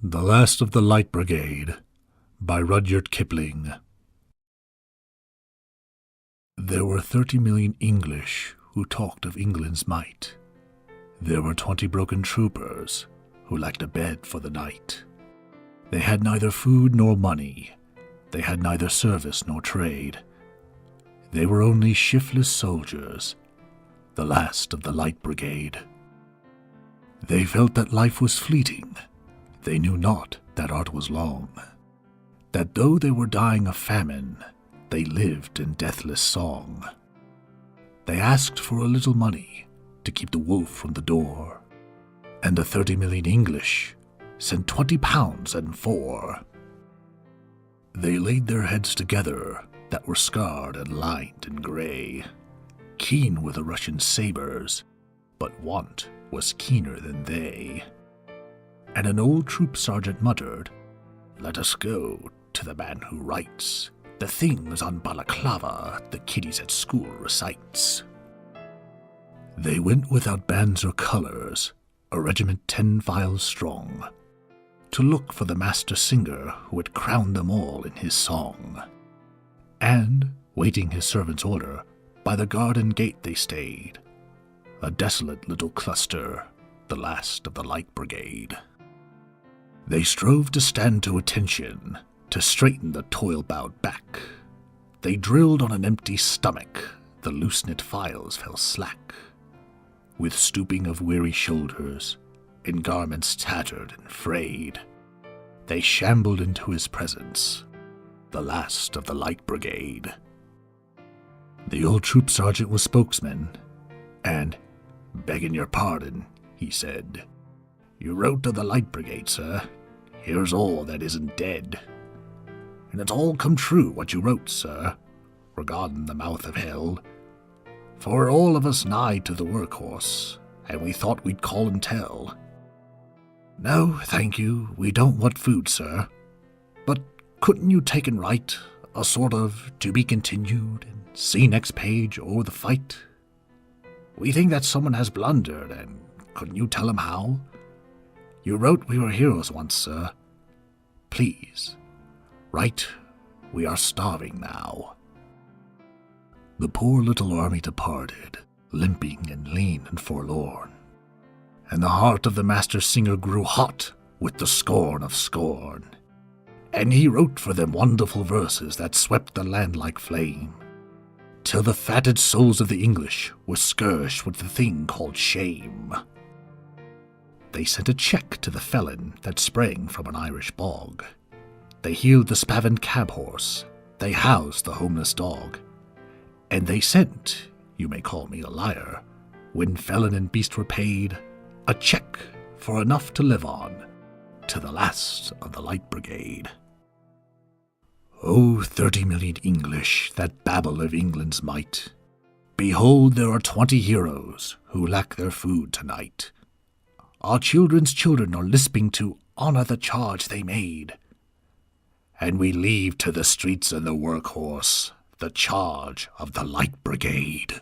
The Last of the Light Brigade by Rudyard Kipling. There were 30 million English who talked of England's might. There were 20 broken troopers who lacked a bed for the night. They had neither food nor money. They had neither service nor trade. They were only shiftless soldiers, the last of the Light Brigade. They felt that life was fleeting. They knew not that art was long, that though they were dying of famine, they lived in deathless song. They asked for a little money to keep the wolf from the door, and the 30 million English sent 20 pounds and 4. They laid their heads together that were scarred and lined in grey, keen were the Russian sabres, but want was keener than they. And an old troop sergeant muttered, "Let us go to the man who writes the things on balaclava the kiddies at school recites." They went without bands or colors, a regiment 10 files strong, to look for the master singer who had crowned them all in his song. And, waiting his servant's order, by the garden gate they stayed, a desolate little cluster, the last of the Light Brigade. They strove to stand to attention, to straighten the toil-bowed back. They drilled on an empty stomach, the loose-knit files fell slack. With stooping of weary shoulders, in garments tattered and frayed, they shambled into his presence, the last of the Light Brigade. The old troop sergeant was spokesman, and, "Begging your pardon," he said, "you wrote to the Light Brigade, sir. Here's all that isn't dead. And it's all come true what you wrote, sir, regarding the mouth of hell. For we're all of us nigh to the workhorse, and we thought we'd call and tell. No, thank you, we don't want food, sir. But couldn't you take and write a sort of to be continued and see next page o'er the fight? We think that someone has blundered, and couldn't you tell him how? You wrote we were heroes once, sir. Please, write we are starving now." The poor little army departed, limping and lean and forlorn, and the heart of the master singer grew hot with the scorn of scorn. And he wrote for them wonderful verses that swept the land like flame, till the fatted souls of the English were scourged with the thing called shame. They sent a check to the felon that sprang from an Irish bog. They healed the spavined cab horse, they housed the homeless dog. And they sent, you may call me a liar, when felon and beast were paid, a check for enough to live on, to the last of the Light Brigade. Oh, 30 million English, that babble of England's might! Behold, there are 20 heroes who lack their food tonight. Our children's children are lisping to honor the charge they made. And we leave to the streets and the workhorse the charge of the Light Brigade.